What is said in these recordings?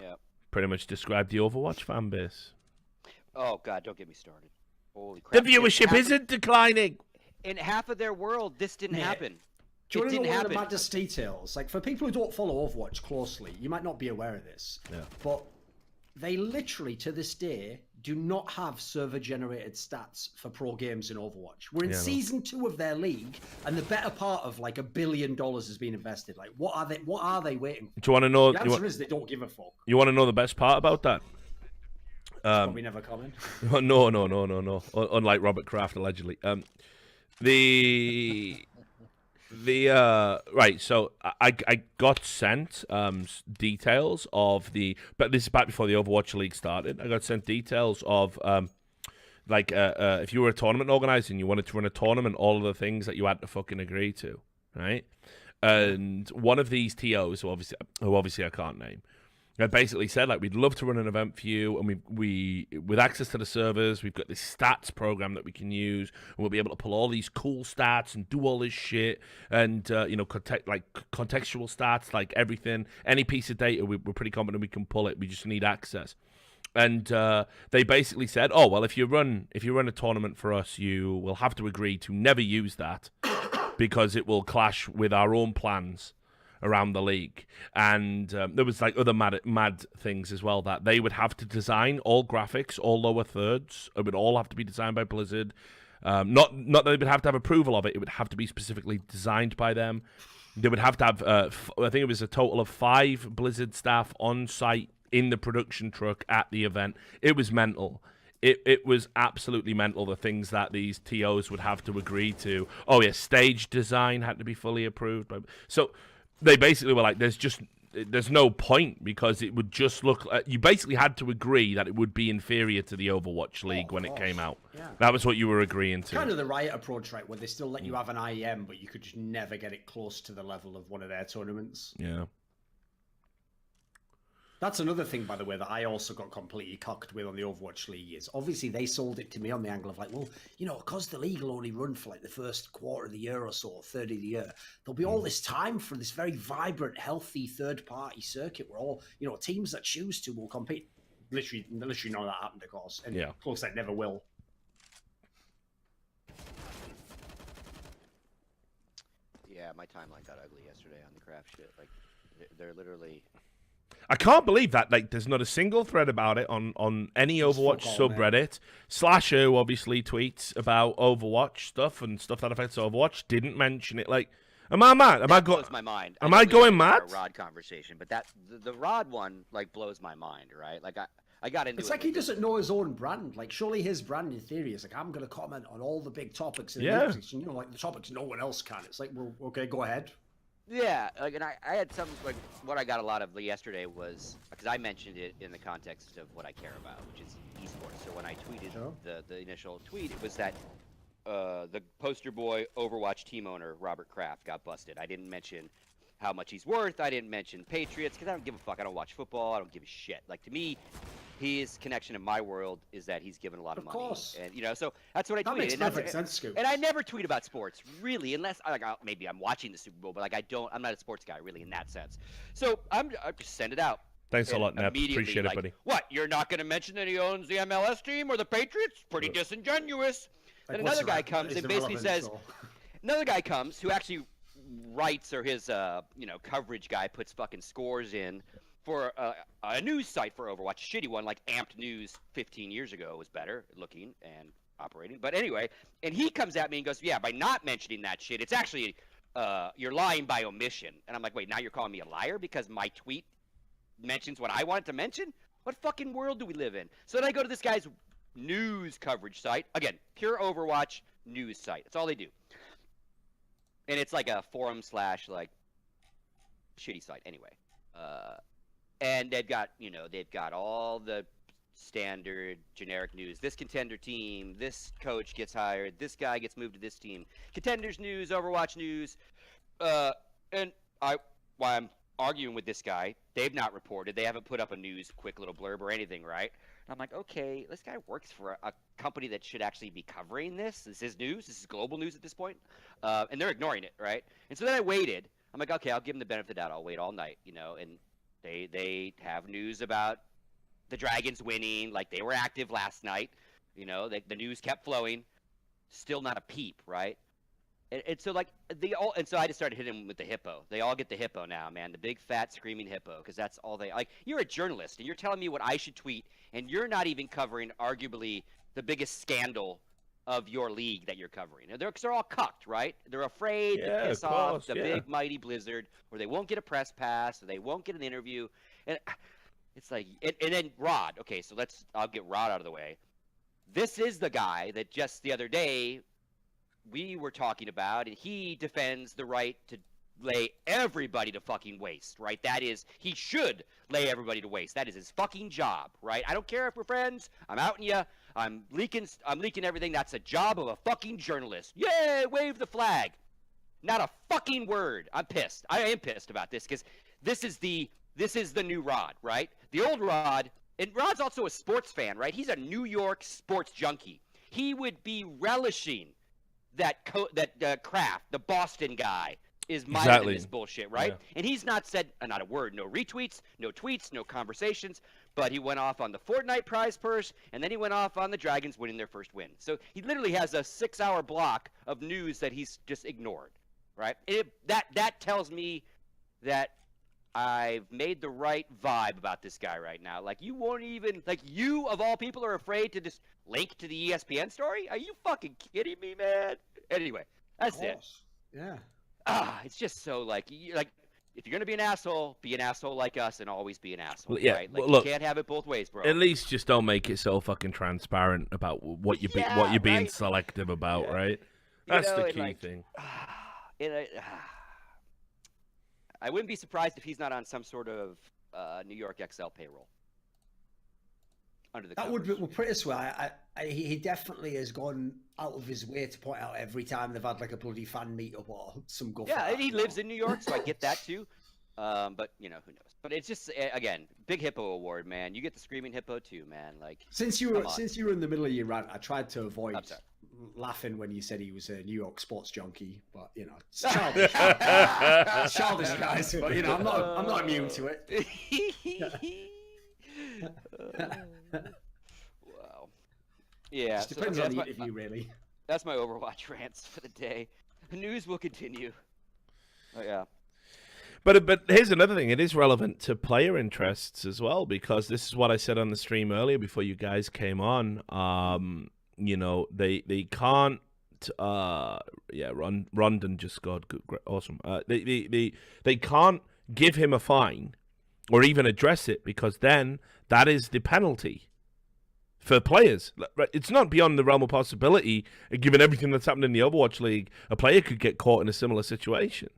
Yeah. Pretty much described the Overwatch fan base. Oh God, don't get me started. Holy The crap! viewership isn't declining. In half of their world, this didn't happen. Do you It want to didn't know one of happen. the maddest details? Like, for people who don't follow Overwatch closely, you might not be aware of this. Yeah. But they literally, to this day, do not have server-generated stats for pro games in Overwatch. We're in season 2 of their league, and the better part of like $1 billion has been invested. Like, what are they waiting for? Do you want to know? The answer is they don't give a fuck. You want to know the best part about that? Probably never coming. No. Unlike Robert Kraft, allegedly. Right. So I got sent details of but this is back before the Overwatch League started. I got sent details of if you were a tournament organizer and you wanted to run a tournament, all of the things that you had to fucking agree to, right? And one of these TOs, who obviously I can't name, I basically said, like, we'd love to run an event for you, and we with access to the servers, we've got this stats program that we can use, and we'll be able to pull all these cool stats and do all this shit, and contextual stats, like everything, any piece of data, we're pretty confident we can pull it. We just need access. And they basically said, oh well, if you run a tournament for us, you will have to agree to never use that because it will clash with our own plans around the league. And there was like other mad things as well, that they would have to design all graphics, all lower thirds. It would all have to be designed by Blizzard. Not that they would have to have approval of it. It would have to be specifically designed by them. They would have to have, I think it was a total of 5 Blizzard staff on site in the production truck at the event. It was mental. It was absolutely mental, the things that these TOs would have to agree to. Oh yeah, stage design had to be fully approved. So they basically were like, there's no point, because it would just look. You basically had to agree that it would be inferior to the Overwatch League when it came out. Yeah. That was what you were agreeing to. Kind of the Riot approach, right, where they still let you have an IEM, but you could just never get it close to the level of one of their tournaments. Yeah. That's another thing, by the way, that I also got completely cocked with on the Overwatch League is, obviously they sold it to me on the angle of like, well, you know, because the league will only run for like the first quarter of the year or so, or third of the year, there'll be all this time for this very vibrant, healthy third-party circuit where all, you know, teams that choose to will compete. Literally none of that happened, of course, and close that never will. Yeah, my timeline got ugly yesterday on the Kraft shit. Like, they're literally... I can't believe that, like, there's not a single thread about it on any Overwatch subreddit. Slasher obviously tweets about Overwatch stuff and stuff that affects Overwatch. Didn't mention it. Like, am I mad? Blows my mind. Am I going mad? A Rod conversation, but the Rod one like blows my mind, right? Like I got into It's like he doesn't know his own brand. Like, surely his brand in theory is like, I'm going to comment on all the big topics in the Olympics, and, you know, like the topics no one else can. It's like, well, okay, go ahead. Yeah, like, and I had some, like, what I got a lot of yesterday was, because I mentioned it in the context of what I care about, which is esports. So when I tweeted the initial tweet, it was that the poster boy Overwatch team owner, Robert Kraft, got busted. I didn't mention how much he's worth. I didn't mention Patriots, because I don't give a fuck. I don't watch football. I don't give a shit. Like, to me, his connection in my world is that he's given a lot of money. Of course. And, you know, so that's what I tweeted. That makes perfect sense, Scoop. And I never tweet about sports, really, unless, maybe I'm watching the Super Bowl, but, like, I'm not a sports guy, really, in that sense. So I just send it out. Thanks a lot, Nep. Appreciate it, buddy. What, you're not going to mention that he owns the MLS team or the Patriots? Pretty disingenuous. Like, and another guy comes and basically says, another guy comes who actually writes, or his, coverage guy puts fucking scores in for a news site for Overwatch, a shitty one, like Amped News 15 years ago was better looking and operating. But anyway, and he comes at me and goes, yeah, by not mentioning that shit, it's actually, you're lying by omission. And I'm like, wait, now you're calling me a liar because my tweet mentions what I wanted to mention? What fucking world do we live in? So then I go to this guy's news coverage site. Again, pure Overwatch news site. That's all they do. And it's like a forum / like shitty site anyway. And they've got all the standard generic news. This contender team, this coach gets hired, this guy gets moved to this team. Contenders news, Overwatch news. And while I'm arguing with this guy, they've not reported. They haven't put up a news quick little blurb or anything, right? And I'm like, okay, this guy works for a company that should actually be covering this. This is news. This is global news at this point. And they're ignoring it, right? And so then I waited. I'm like, okay, I'll give him the benefit of the doubt. I'll wait all night, and They have news about the Dragons winning. Like, they were active last night. You know, the news kept flowing. Still not a peep, right? And so, like, and so I just started hitting them with the hippo. They all get the hippo now, man. The big, fat, screaming hippo, because that's all they like. You're a journalist, and you're telling me what I should tweet, and you're not even covering, arguably, the biggest scandal of your league that you're coving. And they're all cucked, right? They're afraid to piss off the big, mighty Blizzard, or they won't get a press pass, or they won't get an interview. And it's like, and then Rod. Okay, so I'll get Rod out of the way. This is the guy that just the other day we were talking about, and he defends the right to lay everybody to fucking waste, right? That is, he should lay everybody to waste. That is his fucking job, right? I don't care if we're friends. I'm outing you. I'm leaking everything. That's a job of a fucking journalist. Yay, wave the flag. Not a fucking word. I'm pissed. I am pissed about this because this is the new Rod, right? The old Rod, and Rod's also a sports fan, right? He's a New York sports junkie. He would be relishing that Kraft, the Boston guy, is minding this bullshit, right? Yeah. And he's not said not a word, no retweets, no tweets, no conversations, but he went off on the Fortnite prize purse, and then he went off on the Dragons winning their first win. So he literally has a 6-hour block of news that he's just ignored, right? That tells me that I've made the right vibe about this guy right now. Like, you won't even, like, you of all people are afraid to just link to the ESPN story? Are you fucking kidding me, man? Anyway, that's it. Yeah. It's just so, like, if you're going to be an asshole like us and always be an asshole, yeah, right? Like, well, look, you can't have it both ways, bro. At least just don't make it so fucking transparent about what you're being selective about, right? That's the key thing. I wouldn't be surprised if he's not on some sort of New York XL payroll. Under the that would be, well, put it this way, he definitely has gone out of his way to point out every time they've had like a bloody fan meetup or some guff. Yeah, and he lives in New York, so I get that too. But you know, who knows? But it's just, again, big hippo award, man. You get the screaming hippo too, man. Like, since you were in the middle of your rant, I tried to avoid laughing when you said he was a New York sports junkie, but you know, it's childish. It's childish, guys. But you know, I'm not immune to it. Wow. Yeah. It depends on the interview, really. That's my Overwatch rants for the day. The news will continue. Oh yeah. But here's another thing. It is relevant to player interests as well, because this is what I said on the stream earlier before you guys came on. You know, they can't. Rondon just scored. Good, great, awesome. They can't give him a fine or even address it, because then that is the penalty for players. It's not beyond the realm of possibility, given everything that's happened in the Overwatch League, a player could get caught in a similar situation.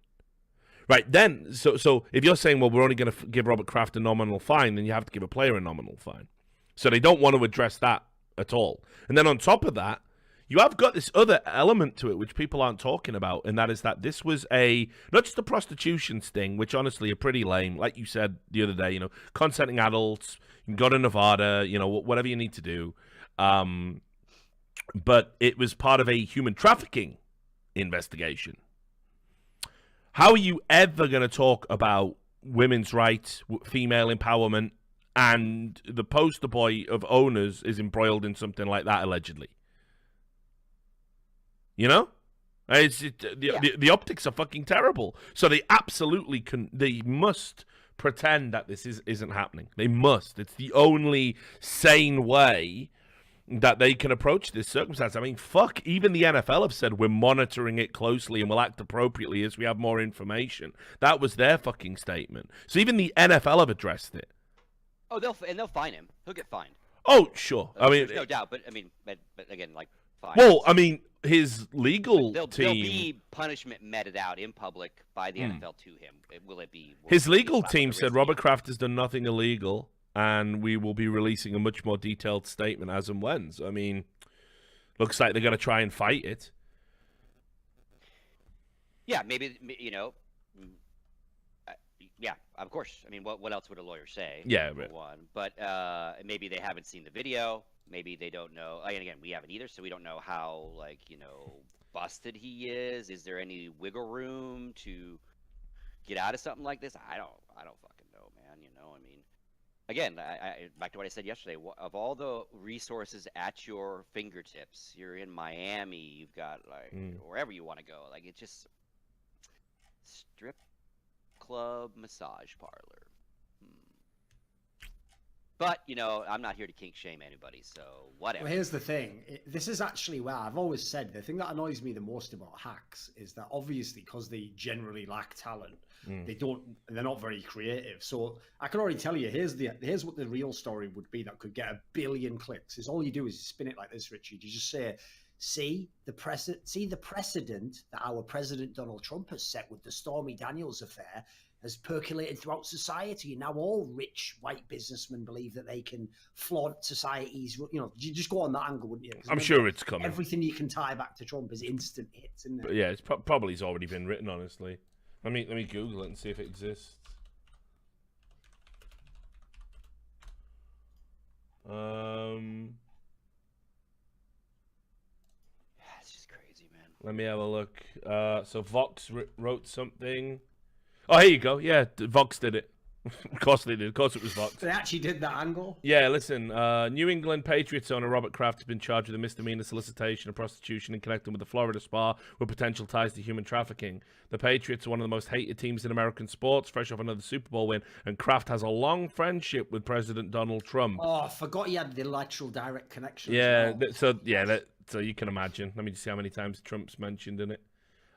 Right, then, so if you're saying, well, we're only going to give Robert Kraft a nominal fine, then you have to give a player a nominal fine. So they don't want to address that at all. And then on top of that, you have got this other element to it, which people aren't talking about, and that is that this was not just a prostitution sting, which honestly are pretty lame, like you said the other day, you know, consenting adults, you can go to Nevada, you know, whatever you need to do. But it was part of a human trafficking investigation. How are you ever going to talk about women's rights, female empowerment, and the poster boy of owners is embroiled in something like that, allegedly? You know? The optics are fucking terrible. So they absolutely they must pretend that this isn't happening. They must. It's the only sane way that they can approach this circumstance. I mean, fuck, even the NFL have said we're monitoring it closely and will act appropriately as we have more information. That was their fucking statement. So even the NFL have addressed it. Oh, they'll fine him. He'll get fined. Oh, sure. I mean, there's no doubt, but I mean, but again, like, fine. Well, I mean, his legal team. There'll be punishment meted out in public by the NFL to him. Will it be? His legal team said Robert Kraft has done nothing illegal, and we will be releasing a much more detailed statement as and when. So, I mean, looks like they're going to try and fight it. Yeah, maybe, you know. Yeah, of course. I mean, what else would a lawyer say? Yeah, right. One, but maybe they haven't seen the video. Maybe they don't know. And again, we haven't either, so we don't know how, like, you know, busted he is. Is there any wiggle room to get out of something like this? I don't fucking know, man. You know. again, back to what I said yesterday. Of all the resources at your fingertips, you're in Miami. You've got like wherever you want to go. Like it's just strip club, massage parlor. But, you know, I'm not here to kink shame anybody, so whatever. Well, here's the thing. This is actually where I've always said the thing that annoys me the most about hacks is that obviously because they generally lack talent, they're not very creative. So I can already tell you, here's what the real story would be that could get 1 billion clicks. Is all you do is spin it like this, Richard. You just say, see the precedent that our President Donald Trump has set with the Stormy Daniels affair has percolated throughout society, and now all rich white businessmen believe that they can flaunt society's. You know, you just go on that angle, wouldn't you? I'm sure it's coming. Everything you can tie back to Trump is instant hits, isn't it? But yeah, it's probably has already been written. Honestly, let me Google it and see if it exists. It's just crazy, man. Let me have a look. So Vox wrote something. Oh, here you go. Yeah, Vox did it. Of course they did. Of course it was Vox. They actually did that angle. Yeah, listen. New England Patriots owner Robert Kraft has been charged with a misdemeanor solicitation of prostitution in connection with the Florida spa with potential ties to human trafficking. The Patriots are one of the most hated teams in American sports, fresh off another Super Bowl win, and Kraft has a long friendship with President Donald Trump. Oh, I forgot he had the lateral direct connection. Yeah, so you can imagine. Let me just see how many times Trump's mentioned in it.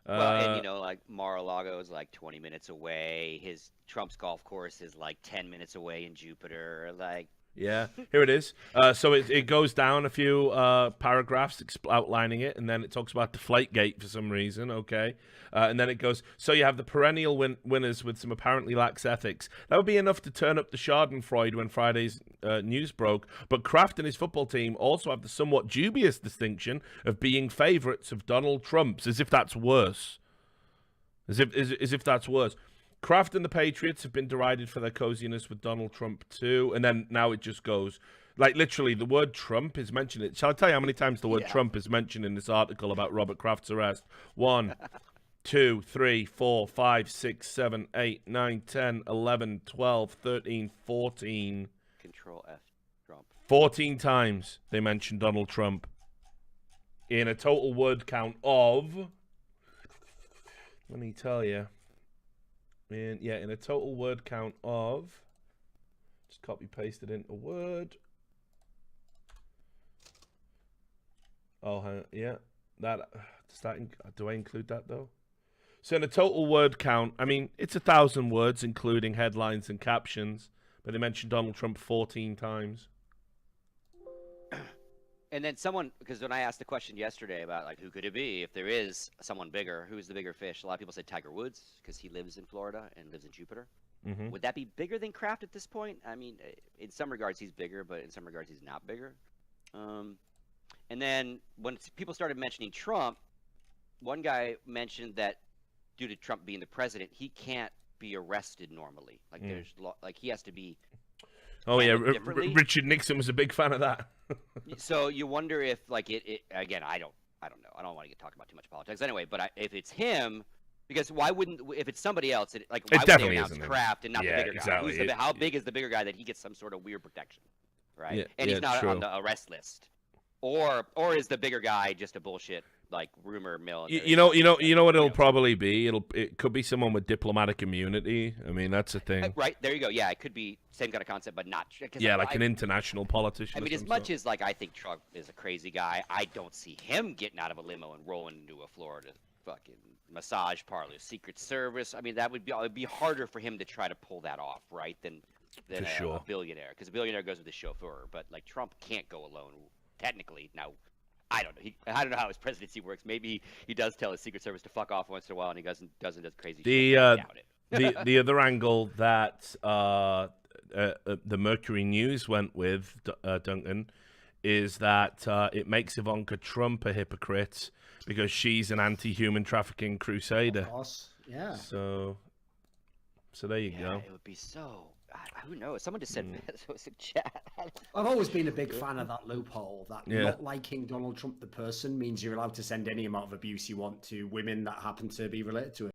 Well, and you know, like Mar-a-Lago is like 20 minutes away. Trump's golf course is like 10 minutes away in Jupiter. Like, yeah, here it is. So it goes down a few paragraphs outlining it, and then it talks about Deflategate for some reason. Okay, and then it goes. So you have the perennial winners with some apparently lax ethics. That would be enough to turn up the Schadenfreude when Friday's news broke. But Kraft and his football team also have the somewhat dubious distinction of being favourites of Donald Trump's, as if that's worse. As if that's worse. Kraft and the Patriots have been derided for their coziness with Donald Trump too, and then now it just goes like literally the word Trump is mentioned. Shall I tell you how many times the word Trump is mentioned in this article about Robert Kraft's arrest? 1, 2, 3, 4, 5, 6, 7, 8, 9, 10, 11, 12, 13, 14. Control F, Trump. 14 times they mentioned Donald Trump in a total word count of. Let me tell you. In a total word count of, just copy pasted into Word. Oh, yeah, that do I include that though? So in a total word count, I mean it's 1,000 words, including headlines and captions, but they mentioned Donald Trump 14 times. And then because when I asked the question yesterday about like who could it be if there is someone bigger, who's the bigger fish? A lot of people said Tiger Woods because he lives in Florida and lives in Jupiter. Mm-hmm. Would that be bigger than Kraft at this point? I mean, in some regards he's bigger, but in some regards he's not bigger. And then when people started mentioning Trump, one guy mentioned that due to Trump being the president, he can't be arrested normally. Like he has to be. Oh yeah, Richard Nixon was a big fan of that. So you wonder if, like, it again. I don't know. I don't want to talk about too much politics anyway. But if it's him, because why wouldn't? If it's somebody else, why would they announce Kraft and not the bigger guy? How big is the bigger guy that he gets some sort of weird protection, right? Yeah, and he's not on the arrest list, or is the bigger guy just a bullshit like rumor mill? You know what it'll probably be. It could be someone with diplomatic immunity. I mean, that's the thing. Right there you go. Yeah, it could be same kind of concept, but not. Yeah, like an international politician. I mean, as much as like I think Trump is a crazy guy, I don't see him getting out of a limo and rolling into a Florida fucking massage parlor, Secret Service. I mean, it'd be harder for him to try to pull that off, right? Than a billionaire, because a billionaire goes with his chauffeur, but like Trump can't go alone technically. Now, I don't know. I don't know how his presidency works. Maybe he does tell his Secret Service to fuck off once in a while, and he doesn't do crazy shit. I doubt it. the other angle that the Mercury News went with, Duncan, is that it makes Ivanka Trump a hypocrite because she's an anti-human trafficking crusader. Of course, yeah. So there you go. It would be so. Who knows? Someone just said it was a chat. I've always been a big fan of that loophole that not liking Donald Trump the person means you're allowed to send any amount of abuse you want to women that happen to be related to him.